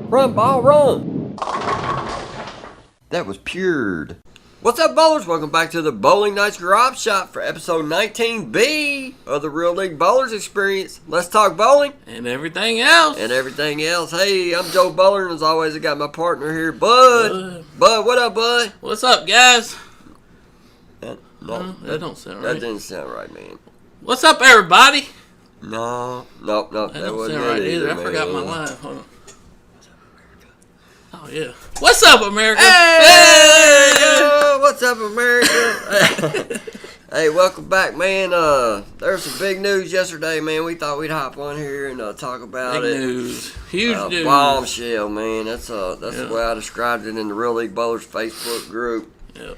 Run, ball, run! That was pured. What's up, bowlers? Welcome back to the Bowling Knightz Garage Shop for episode 19B of the Real League Bowlers Experience. Let's talk bowling. And everything else. Hey, I'm Joe Bowler, and as always, I got my partner here, Bud. Bud, what up, Bud? What's up, guys? That don't sound right. That didn't sound right, man. What's up, everybody? No, that That wasn't don't sound right either. man. I forgot my line. Hold on. Oh, yeah. What's up, America? Hey! What's up, America? Hey, welcome back, man. There's some big news yesterday, man. We thought we'd hop on here and talk about Big it. News. Huge news. Bombshell, man. That's the way I described it in the Real League Bowlers Facebook group. Yep.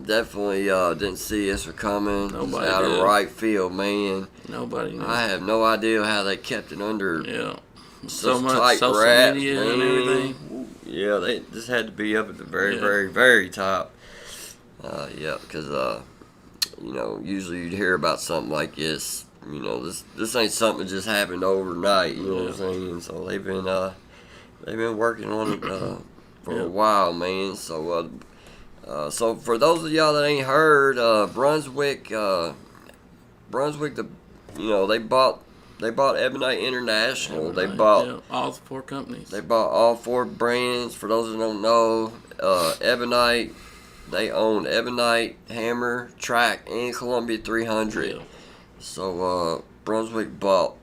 Definitely didn't see this coming. Nobody Out did. of right field, man. Nobody knew. I have no idea how they kept it under So much tight social wraps, media man. and everything. Yeah, they just had to be up at the very, very top. Because usually you'd hear about something like this. You know, this ain't something that just happened overnight. You know what I'm saying? So they've been working on it for a while, man. So so for those of y'all that ain't heard, Brunswick, they bought Ebonite International. They bought all the four companies. They bought all four brands. For those that don't know, Ebonite, they own Ebonite, Hammer, Track, and Columbia 300. Yeah. So Brunswick bought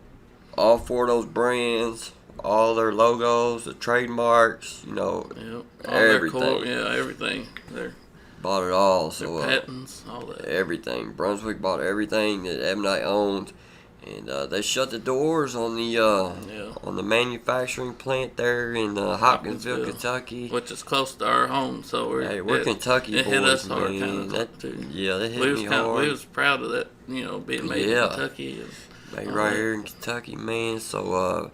all four of those brands, all their logos, the trademarks, everything. Everything. Their Bought it all. So patents, all that. everything. Brunswick bought everything that Ebonite owned. And they shut the doors on the manufacturing plant there in Hopkinsville, Kentucky, which is close to our home. So we're Kentucky boys, hit us hard, man. kind of too. Yeah, that hit me hard. We was proud of that, being made in Kentucky. Made right here in Kentucky, man. So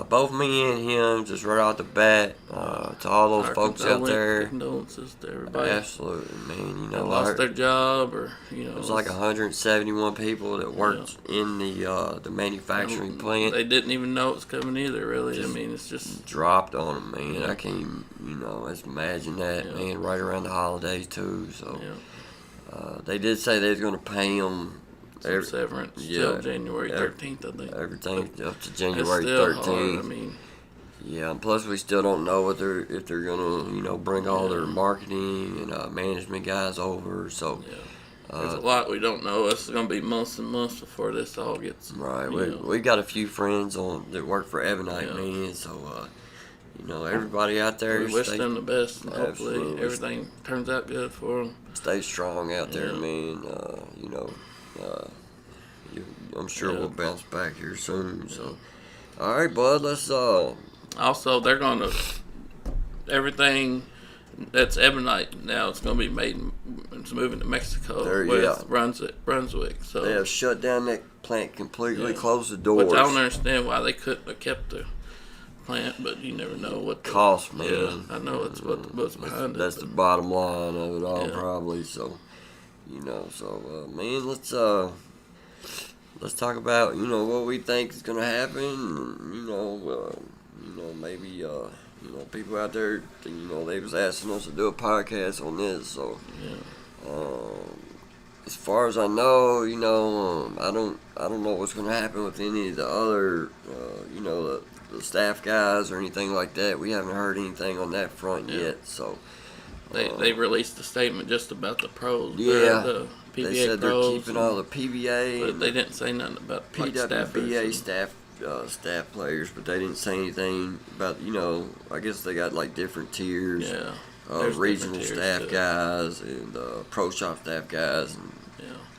both me and him, just right out the bat, to all those folks out there. Condolences to everybody. Absolutely, man. That lost their job, or it was like 171 people that worked in the manufacturing plant. They didn't even know it was coming either. Really, it's just dropped on them, man. I can't even, let's imagine that, man. Right around the holidays too. So they did say they was going to pay them. Severance till January 13th, I think. Everything up to January 13th. Hard, yeah, and plus we still don't know if they're gonna bring all their marketing and management guys over. So there's a lot we don't know. It's gonna be months and months before this all gets right. We got a few friends that work for Ebonite, man. So everybody out there, we wish them the best, and hopefully everything turns out good for them. Stay strong out there, man. I'm sure we'll bounce back here soon. So, all right, bud. Let's. Also, they're gonna everything that's Ebonite now. It's gonna be made. It's moving to Mexico with Brunswick. So they have shut down that plant completely. Closed the doors. Which I don't understand why they couldn't have kept the plant, but you never know what the cost, man. Yeah, I know it's what's behind it. That's the bottom line of it all, probably. So, man, let's talk about what we think is gonna happen. Maybe people out there they was asking us to do a podcast on this. So as far as I know, I don't know what's gonna happen with any of the other the staff guys or anything like that. We haven't heard anything on that front yet. So they released a statement just about the pros. The PBA they said pros, they're keeping all the PBA. But they didn't say nothing about PWBA staff players, but they didn't say anything about I guess they got like different tiers. Yeah. Regional staff guys and pro shop staff guys, and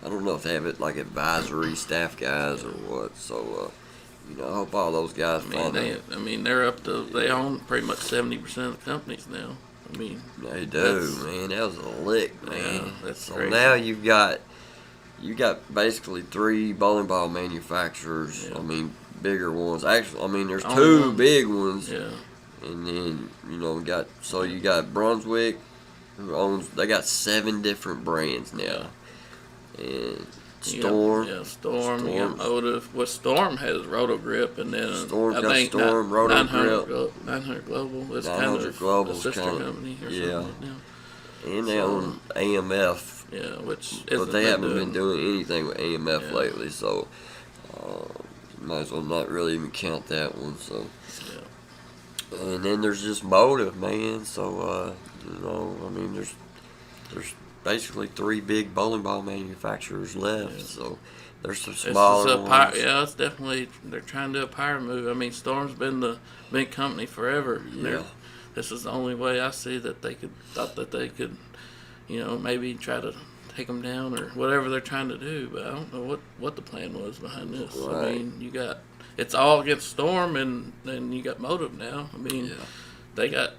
I don't know if they have it like advisory staff guys or what. So I hope all those guys they're up to, they own pretty much 70% of the companies now. They do, man. That was a lick, man. Yeah, that's so crazy. Now you got basically 3 bowling ball manufacturers. Yeah. Bigger ones. Actually, there's 2 big ones. Yeah. And then you got Brunswick, who owns. They got 7 different brands now. And Storm. Storm. You got Motive. Well, Storm has Roto Grip, and then Storm's got Storm, Roto 900 900 Global. It's 900 kind of Global's a sister kind of, company or something. And they own AMF. Yeah, but they haven't been doing anything with AMF Yeah. lately, so might as well not really even count that one. So, and then there's just Motive, man. So I mean, there's basically 3 big bowling ball manufacturers left. Yeah. So there's some smaller ones. It's definitely they're trying to do a power move. I mean, Storm's been the big company forever. Yeah. This is the only way I see that they could, maybe try to take them down or whatever they're trying to do. But I don't know what the plan was behind this. Right. I mean, it's all against Storm, and then you got Motive now. I mean, they got.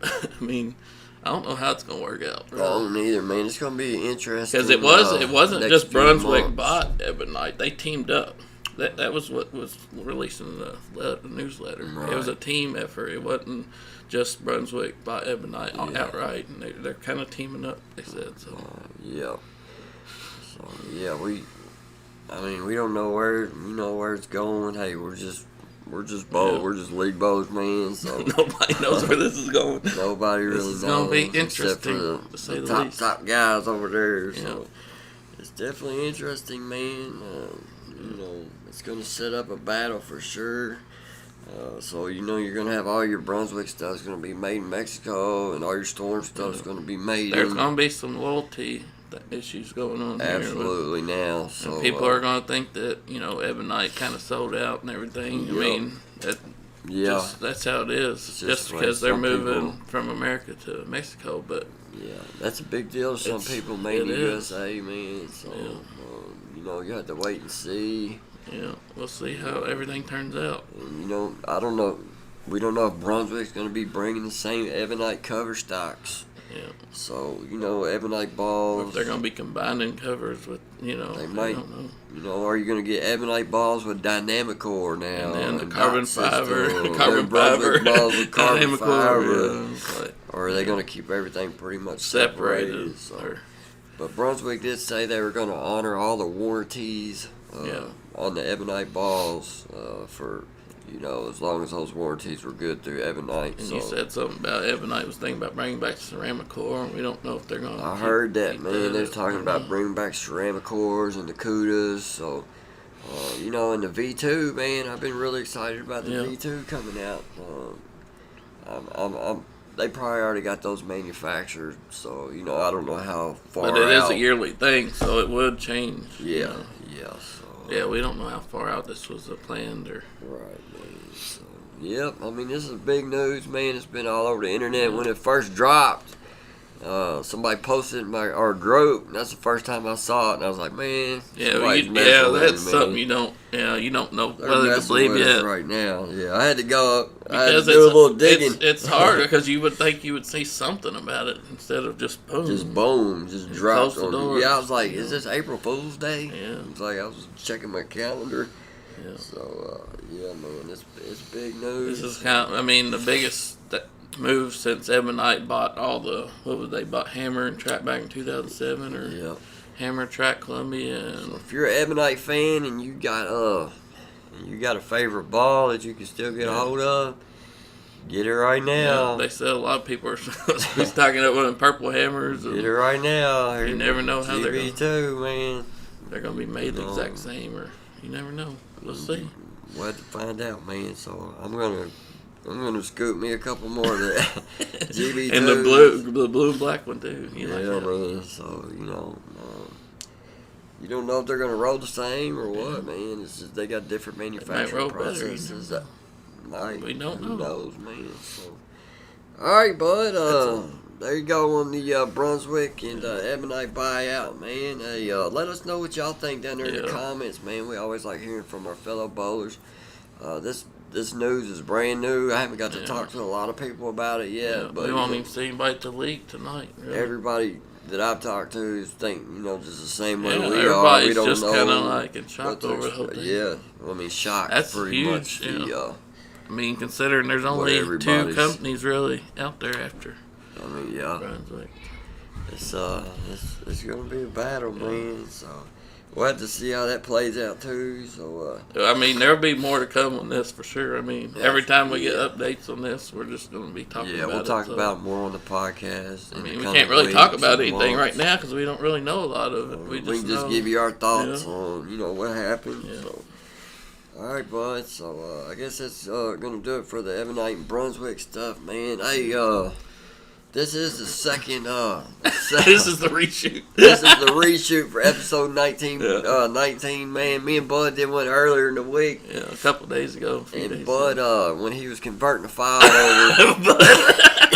I mean, I don't know how it's gonna work out. Really. I don't either, man. It's gonna be interesting. Because it wasn't just Brunswick bought Ebonite. They teamed up. That was what was released in the newsletter. Right. It was a team effort. It wasn't just Brunswick bought Ebonite outright, and they're kind of teaming up. They said so. We don't know where it's going. Hey, we're just bows. We're just league bows, man. So nobody knows where this is going. Nobody really knows. It's gonna be interesting except for to say the least. top guys over there. So it's definitely interesting, man. It's gonna set up a battle for sure. So you're gonna have all your Brunswick stuff's gonna be made in Mexico, and all your Storm stuff's gonna be made. There's gonna be some loyalty issues going on absolutely here. Now. So people are gonna think that Ebonite kind of sold out and everything. I mean, that's how it is. Just because they're moving from America to Mexico, but that's a big deal to some people made in the USA, man. So you have to wait and see. Yeah, we'll see how everything turns out. And, I don't know. We don't know if Brunswick's going to be bringing the same Ebonite cover stocks. Yeah. So, Ebonite balls. Or if they're going to be combining covers with, They might. I don't know. Are you going to get Ebonite balls with dynamic core now? And then the carbon fiber. Carbon Brunswick fiber. balls with carbon fiber. Yeah, or are they going to keep everything pretty much separated? But Brunswick did say they were going to honor all the warranties on the Ebonite balls for, as long as those warranties were good through Ebonite. And you said something about Ebonite was thinking about bringing back ceramic core. We don't know if they're going to. I heard that, man. They're talking about bringing back ceramic cores and the Cudas. So, and the V2, man, I've been really excited about the V2 coming out. They probably already got those manufactured, so I don't know how far. But it is a yearly thing, so it would change. Yeah, So, we don't know how far out this was planned or. Right, man. So, I mean, this is big news, man. It's been all over the internet when it first dropped. Somebody posted it in our group, and that's the first time I saw it, and I was like, man, that's something you don't know whether to believe yet. Right now, I had to go up. Because I had to do a little digging. It's hard because you would think you would say something about it instead of just boom. Just dropped on you. Yeah, I was like, is this April Fool's Day? Yeah. It's like I was checking my calendar. Yeah. So, man, it's big news. This is the biggest move since Ebonite bought bought Hammer and Track back in 2007 or Hammer, Track, Columbia. And so if you're an Ebonite fan and you got a favorite ball that you can still get a hold of, get it right now. Yeah, they said a lot of people are stocking up with purple hammers. Get it right now. You never know how they're going to. Man. They're going to be made the exact same, or you never know. We'll see. We'll have to find out, man. So I'm gonna scoop me a couple more of that GB2s. And the blue and black one too. Man. So you don't know if they're gonna roll the same or what, man. It's just they got different manufacturing processes. We don't know. Who knows, man? So, all right, bud. There you go on the Brunswick and Ebonite buyout, man. Hey, let us know what y'all think down there in the comments, man. We always like hearing from our fellow bowlers. This news is brand new. I haven't got to talk to a lot of people about it yet. But we won't even see anybody at the league tonight. Really. Everybody that I've talked to think, just the same way we are. Everybody's We don't just know kind of like in shock over the whole thing. Yeah, I mean, shock. That's pretty huge. much. I mean, considering there's only 2 companies really out there after. I mean, Brunswick. It's gonna be a battle, man. So we'll have to see how that plays out too. So I mean, there'll be more to come on this for sure. I mean, every time we get updates on this, we're just going to be talking about it. Yeah, we'll talk about it more on the podcast. I mean, we can't really talk about anything right now because we don't really know a lot of it. We can just give you our thoughts on, what happened. Yeah. So. All right, bud. So I guess that's going to do it for the Ebonite and Brunswick stuff, man. Hey, this is the second. This is the reshoot. This is the reshoot for episode 19. 19, man. Me and Bud did one earlier in the week. Yeah, a couple days ago. And Bud, when he was converting the file over,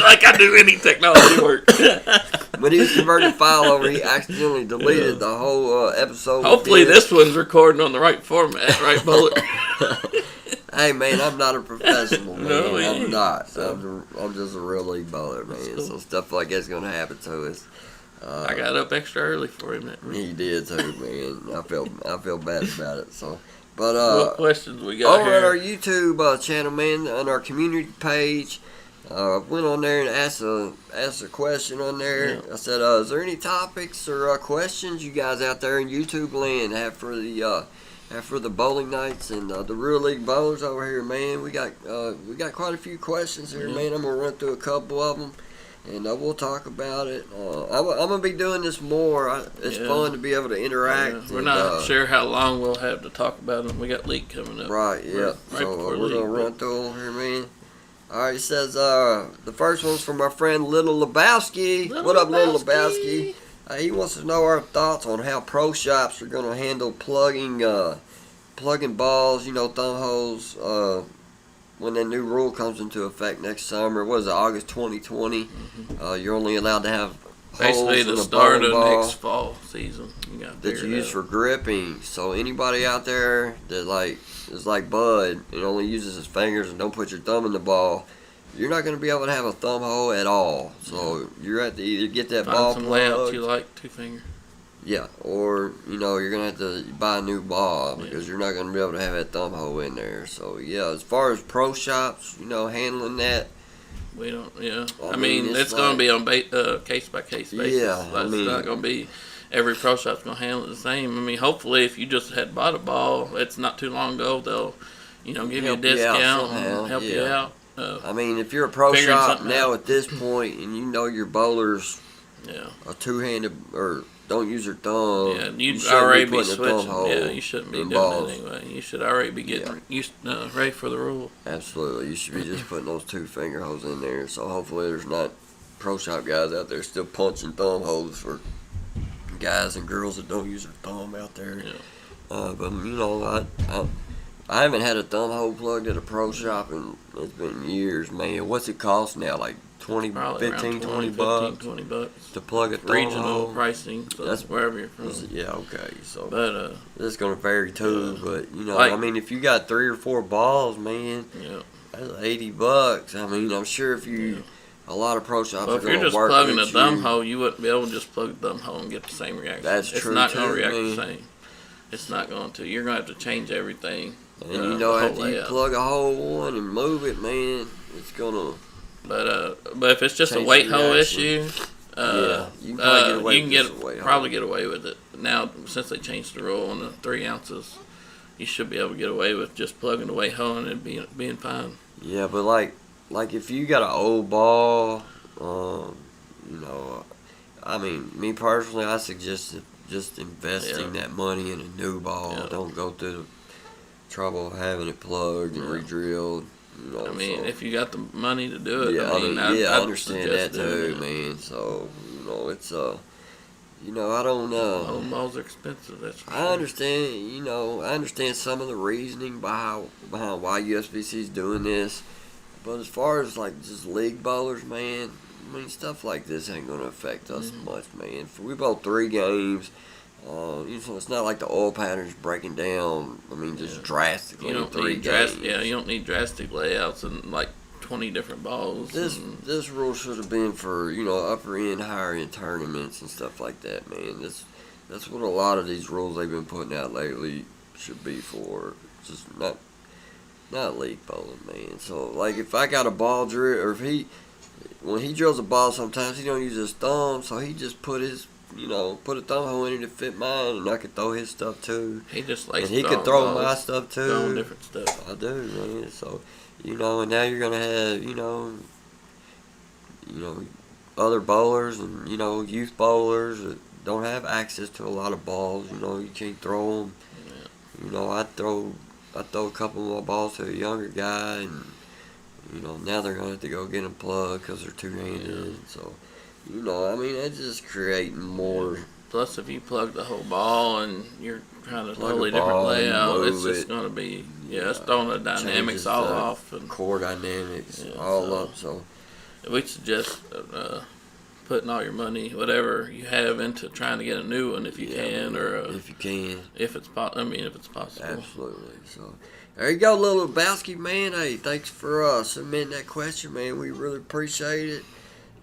like I do any technology work. When he was converting the file over, he accidentally deleted the whole episode. Hopefully, this one's recording on the right format, right, Bullet? Hey, man, I'm not a professional, man. No, I'm not. I'm just a real league bowler, man. Cool. So stuff like that's going to happen to us. I got up extra early for him. He did too, man. I feel bad about it. So, but what questions we got over here? at our YouTube channel, man, on our community page, went on there and asked a question on there. Yeah. I said, "Is there any topics or questions you guys out there in YouTube land have for the bowling nights and the real league bowlers over here, man?" We got quite a few questions here, man. I'm gonna run through a couple of them, and we'll talk about it. I'm gonna be doing this more. It's fun to be able to interact. Yeah. We're not sure how long we'll have to talk about them. We got league coming up. Right. Yeah. So we're gonna run through them here, man. All right. It says the first one's from our friend Little Lebowski. What up, Little Lebowski? He wants to know our thoughts on how pro shops are going to handle plugging balls, thumb holes, when that new rule comes into effect next summer. What is it, August 2020? Mm-hmm. You're only allowed to have basically holes the in start of ball next fall season. That you use for gripping. So anybody out there that is like Bud and only uses his fingers and don't put your thumb in the ball, you're not going to be able to have a thumb hole at all. So you're at to either get that ball some plugged. layouts you like, 2-finger. Yeah, or you're going to have to buy a new ball because you're not going to be able to have that thumb hole in there. So yeah, as far as pro shops, handling that, we don't. Yeah, I mean it's going to be on case by case basis. Yeah, it's not going to be every pro shop's going to handle it the same. I mean, hopefully, if you just had bought a ball, it's not too long ago, they'll give you a discount and help you out. I mean, if you're a pro shop now at this point and your bowlers a two-handed or don't use their thumb, you'd already be switching. Yeah, you shouldn't be doing it anyway. You should already be getting ready for the rule. Absolutely. You should be just putting those 2-finger holes in there. So hopefully there's not pro shop guys out there still punching thumb holes for guys and girls that don't use their thumb out there. Yeah. But, I haven't had a thumb hole plugged at a pro shop and it's been years, man. What's it cost now? Like 20 bucks to plug a thumb regional hole? Pricing. So that's wherever you're from. Yeah, okay. So, but it's gonna vary too. But I mean, if you got 3 or 4 balls, man, that's $80. I mean, I'm sure if you. A lot of pro shops are going to work. If you're just plugging a thumb hole, you wouldn't be able to just plug the thumb hole and get the same reaction. That's true. It's not going to react the same. It's not going to. You're going to have to change everything. And after you plug a hole one and move it, man, it's going to. But if it's just a weight hole issue, you can probably get away with it. Now, since they changed the rule on the 3 ounces, you should be able to get away with just plugging the weight hole and it being fine. Yeah, but like if you got an old ball, I mean, me personally, I suggest just investing that money in a new ball. Yeah. Don't go through the trouble of having it plugged and re-drilled. I mean, if you got the money to do it, I understand that too, man. So it's I don't know. Old balls are expensive. That's for I understand. I understand some of the reasoning behind why USBC's doing this. But as far as just league bowlers, man, I mean stuff like this ain't gonna affect us much, man. We bowled 3 games. It's not like the oil pattern's breaking down. I mean, just drastically. You don't 3 need games. you don't need drastic layouts and 20 different balls. This rule should have been for upper end, higher end tournaments and stuff like that, man. That's what a lot of these rules they've been putting out lately should be for. Just not league bowling, man. So, if I got a ball drill, or when he drills a ball, sometimes he don't use his thumb, so he just put his put a thumb hole in it to fit mine, and I could throw his stuff too. He just likes and he could throw my stuff too. Throwing different stuff. I do, man. So, and now you're gonna have, other bowlers and youth bowlers that don't have access to a lot of balls. You can't throw them. Yeah. I throw a couple more balls to a younger guy, and now they're gonna have to go get them plugged because they're two-handed. Yeah. So, it's just creating more. Yeah. Plus, if you plug the whole ball and you're trying a totally different layout, it's just gonna be it's throwing the dynamics all off and core dynamics all up. So we suggest putting all your money, whatever you have, into trying to get a new one if you can, or if you can, if it's possible. Absolutely. So there you go, little Lebowski, man. Hey, thanks for submitting that question, man. We really appreciate it.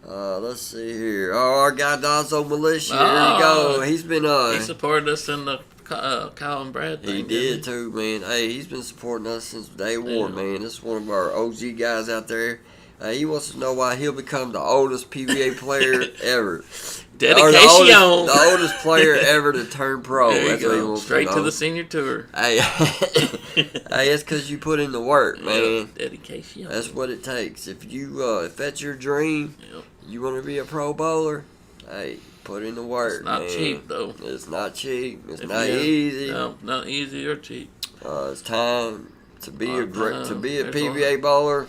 Let's see here. Oh, our guy Dazzo Militia. There you go. He's been he supported us in the Kyle and Brad thing. He did too, man. Hey, he's been supporting us since day one, man. This is one of our OG guys out there. He wants to know why he'll become the oldest PBA player ever. Dedication. The oldest player ever to turn pro. That's what he wants straight to the senior tour. Hey, it's because you put in the work, man. Dedication. That's what it takes. If that's your dream, you want to be a pro bowler, hey, put in the work. It's not cheap, though. It's not cheap. It's not easy. No, not easy or cheap. It's time to be a PBA bowler.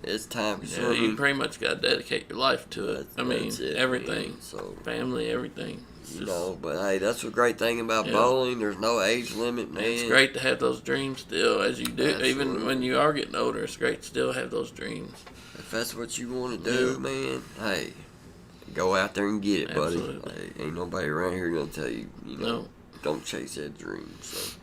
It's time consuming. Yeah, you pretty much got to dedicate your life to it. Everything. Man. So, family, everything. But hey, that's a great thing about bowling. There's no age limit, man. It's great to have those dreams still, as you do. Absolutely. Even when you are getting older, it's great to still have those dreams. If that's what you want to do, man, hey, go out there and get it, buddy. Hey, ain't nobody around here gonna tell you, don't chase that dream. So,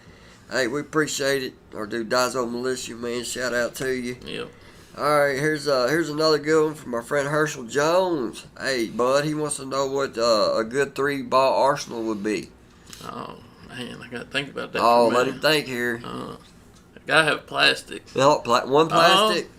hey, we appreciate it. Our dude Dazzo Militia, man, shout out to you. Yep. All right, here's another good one from our friend Herschel Jones. Hey, bud, he wants to know what a good 3-ball arsenal would be. Oh, man, I got to think about that. Oh, let him think here. I got to have plastic. No, one plastic?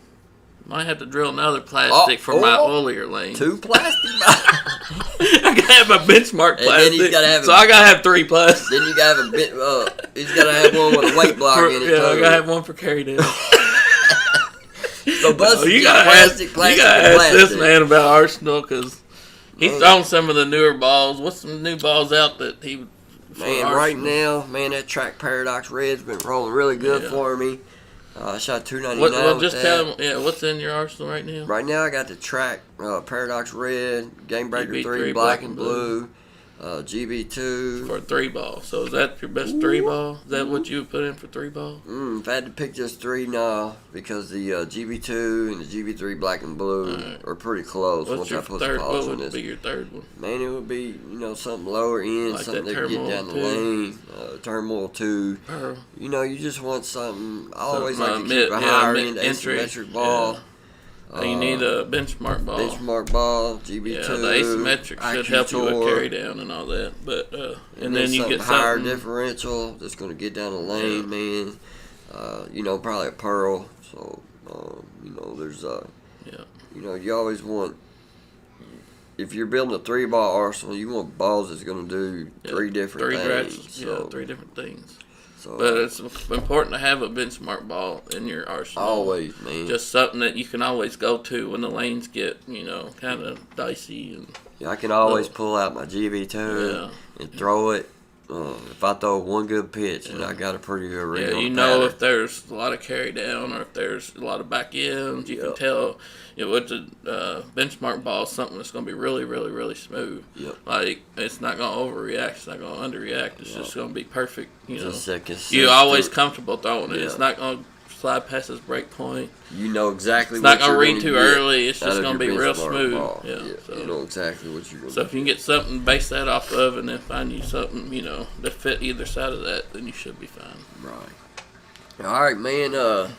Might have to drill another plastic for my oilier lane. 2 plastic? I got to have a benchmark plastic. And then he's gotta have I got to have 3 plastics. Then you got to have he's got to have one with a weight block in it. Yeah, I got to have one for carry down. So you gotta ask this man about Arsenal, because he's thrown some of the newer balls. What's some new balls out that he? Man, right now, that Track Paradox Red's been rolling really good for me. I shot 299. Well, just tell him, what's in your arsenal right now? Right now, I got the Track Paradox Red, Game Breaker 3, Black and Blue. GB2 for a 3-ball. So is that your best 3-ball? Is that what you would put in for 3-ball? If I had to pick just 3, no, because the GB2 and the GB3 Black and Blue are pretty close. What's your third? What would be your third one? Man, it would be something lower end, like something that could get down the lane. Turmoil 2. Pearl. You just want something. I always like to keep a higher end asymmetric ball. Yeah. You need a benchmark ball. Benchmark ball, GB2. Yeah, the asymmetric should help you with carry down and all that. But and then you get higher something differential that's going to get down the lane, man. Probably a Pearl. So there's you always want, if you're building a 3-ball arsenal, you want balls that's going to do 3 different things. 3 different things. So, but it's important to have a benchmark ball in your arsenal. Always, man. Just something that you can always go to when the lanes get, kind of dicey. And I can always pull out my GB2 and throw it. If I throw one good pitch, and I got a pretty good read on the pattern. If there's a lot of carry down or if there's a lot of back ends, you can tell. With the benchmark ball, something that's going to be really, really, really smooth. Yep. Like, it's not going to overreact. It's not going to underreact. It's just going to be perfect. You're always comfortable throwing it. It's not going to slide past his break point. You know exactly it's what not you're going to read too early. It's just going to be real smooth. So you know exactly what you're going to do. So if you can get something, base that off of, and then find you something, that fit either side of that, then you should be fine. Right. All right, man.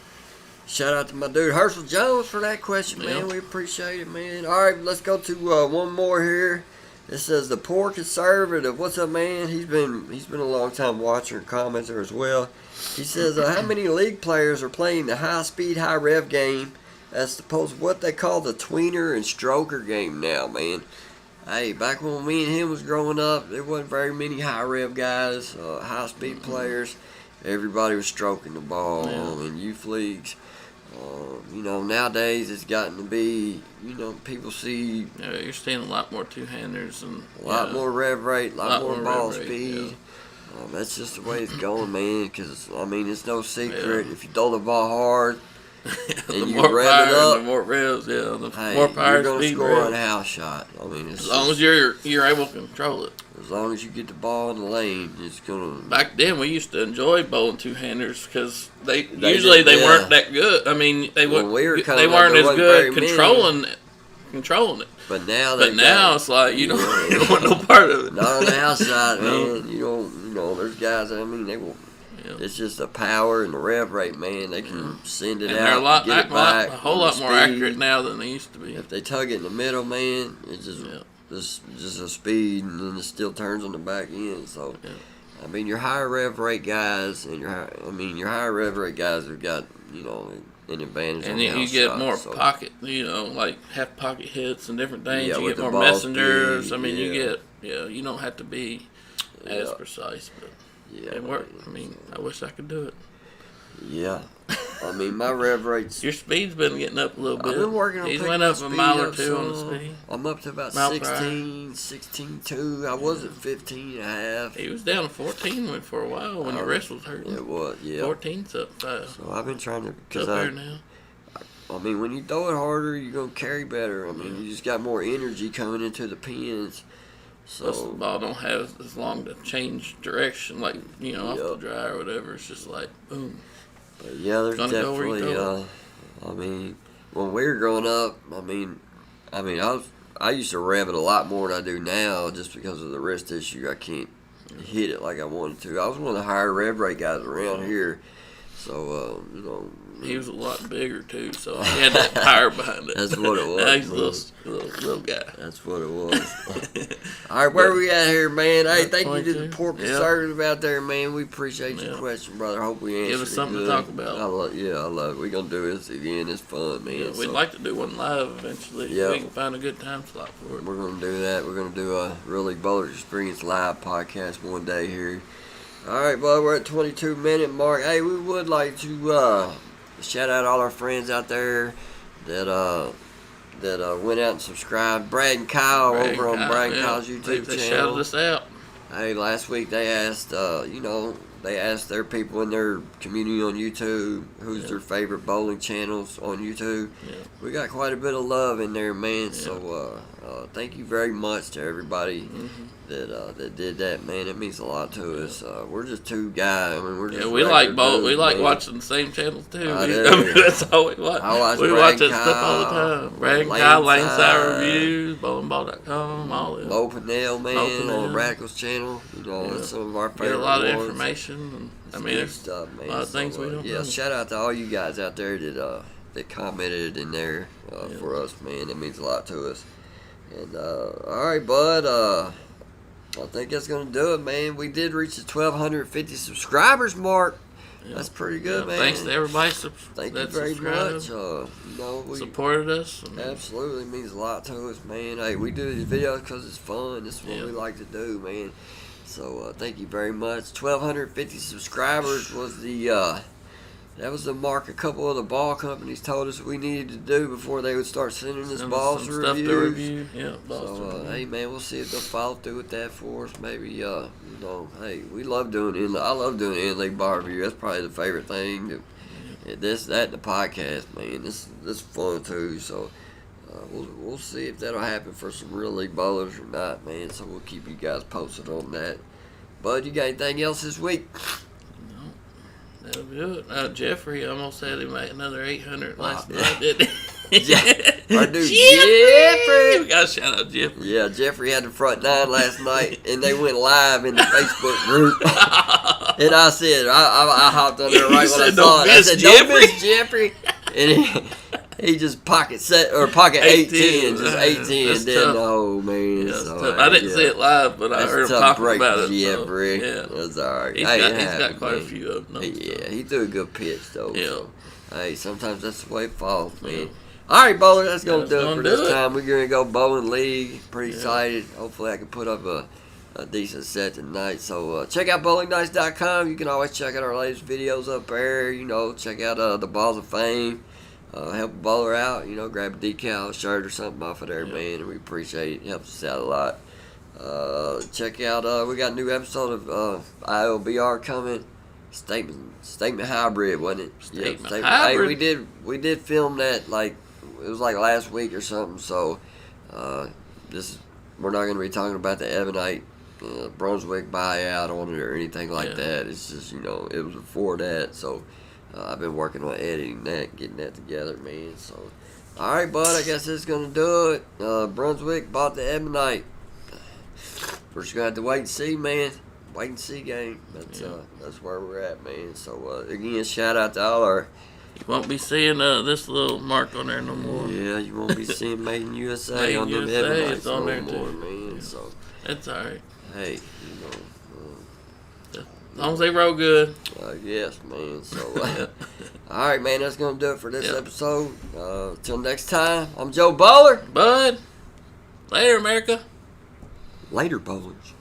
Shout out to my dude Herschel Jones for that question, man. We appreciate it, man. All right, let's go to one more here. It says the Poor Conservative. What's up, man? He's been a long time watcher and commenter as well. He says, how many league players are playing the high speed, high rev game as opposed to what they call the tweener and stroker game now, man? Hey, back when me and him was growing up, there wasn't very many high rev guys, high speed players. Everybody was stroking the ball in youth leagues. Nowadays it's gotten to be, people see you're seeing a lot more two-handers and a lot more rev rate, a lot more ball rev rate, speed. That's just the way it's going, man. Because it's no secret if you throw the ball hard and you rev it up, the more revs, the more power, you're gonna speed, score on a house shot. As long as you're able to control it. As long as you get the ball in the lane, it's gonna. Back then, we used to enjoy bowling two-handers because they usually weren't that good. They weren't as good controlling it. But now, it's like you don't want no part of it. Not on the outside, man. You don't. There's guys. They will. Yeah. It's just the power and the rev rate, man. They can send it out, get it back. A whole lot more accurate now than they used to be. If they tug it in the middle, man, it's just a speed, and then it still turns on the back end. So, your higher rev rate guys and your higher rev rate guys have got an advantage. And on you get more pocket, like half pocket hits and different things. You get more messengers. Speed, you don't have to be as precise, but it worked. I wish I could do it. Yeah. My rev rates. Your speed's been getting up a little bit. I've been working on He's went up a mile or two on the speed. I'm up to about 16.2. I was at 15.5. He was down to 14 for a while when your wrist was hurting. It was, 14's up fast. So I've been trying to. It's up there now. When you throw it harder, you're going to carry better. You just got more energy coming into the pins. So the ball don't have as long to change direction, like off the dry or whatever. It's just like boom. But there's definitely. When we were growing up, I used to rev it a lot more than I do now, just because of the wrist issue. I can't hit it like I wanted to. I was one of the higher rev rate guys around here, so he was a lot bigger too, so he had that power behind it. That's what it was. Now he's a little guy. That's what it was. All right, where we at here, man? Hey, thank you to the poor conservative out there, man. We appreciate your question, brother. Hope we answered. Give us something to talk about. I love it. We're gonna do this again. It's fun, man. Yeah, we'd like to do one live eventually. Yeah. We can find a good time slot for it. We're gonna do that. We're gonna do a really bowler experience live podcast one day here. All right, bud. We're at 22-minute mark. Hey, we would like to shout out all our friends out there that went out and subscribed. Brad and Kyle over on Brad and Kyle's YouTube they channel. Shouted us out. Hey, last week they asked, they asked their people in their community on YouTube who's their favorite bowling channels on YouTube. Yeah. We got quite a bit of love in there, man. Yeah. So thank you very much to everybody that did that, man. It means a lot to us. We're just two guys. We're just we like both. We like watching the same channels too. That's all we watch. We watch that stuff all the time. Brad and Kyle, Laneside Reviews, bowlingball.com, all that. Low Panel, man, on Radical's channel. That's some of our favorite Get a lot of ones. Information. There's stuff, man. A lot of things we don't know. Shout out to all you guys out there that commented in there for us, man. It means a lot to us. And all right, bud. I think that's gonna do it, man. We did reach the 1,250 subscribers mark. Yeah. That's pretty good, man. Thanks to everybody. Thank you very much. We supported us. Absolutely means a lot to us, man. Hey, we do these videos because it's fun. This is what we like to do, man. So thank you very much. 1,250 subscribers was that was the mark a couple of the ball companies told us we needed to do before they would start sending us balls to review. Yeah, so, hey, man, we'll see if they'll follow through with that for us. Maybe, hey, we love doing I love doing in-league ball review. That's probably the favorite thing. And the podcast, man. This is fun, too. So, we'll see if that'll happen for some real league bowlers or not, man. So, we'll keep you guys posted on that. Bud, you got anything else this week? That'll do it. Jeffrey almost had him make another 800 last night, didn't he? Our dude Jeffrey. We got to shout out Jeffrey. Yeah, Jeffrey had the front nine last night, and they went live in the Facebook group. And I said, I hopped on there right when I saw it. I said, don't miss Jeffrey. And he just pocket 18, just 18, didn't know, man. Yeah, so, I didn't see it live, but I heard him talking about it. Jeffrey. So, that's all right. He's got quite a few of them. Yeah, he threw a good pitch, though. Yeah. So, hey, sometimes that's the way it falls, man. All right, bowler, that's going to do it gonna for do this it. time. We're going to go bowling league. Pretty excited. Hopefully I can put up a decent set tonight. So check out bowlingknights.com. You can always check out our latest videos up there. You know, check out the Balls of Fame. Help a bowler out. You know, grab a decal, shirt, or something off of there, man. And we appreciate it. It helps us out a lot. Check out, we got a new episode of ILBR coming. Statement hybrid, wasn't it? Statement hybrid. Hey, we did film that like it was like last week or something. So we're not going to be talking about the Ebonite Brunswick buyout on it or anything like that. It's just, you know, it was before that. So I've been working on editing that, getting that together, man. So all right, bud, I guess that's going to do it. Brunswick bought the Ebonite. We're just going to have to wait and see, man. Wait and see game. But that's where we're at, man. So again, shout out to all our. You won't be seeing this little mark on there no more. Yeah, you won't be seeing Made in USA on them Ebonites no more, man. Yeah. So that's all right. Hey, you know. As long as they roll good. Yes, man. So all right, man. That's gonna do it for this episode. Till next time, I'm Joe Bowler. Bud. Later, America. Later, bowlers.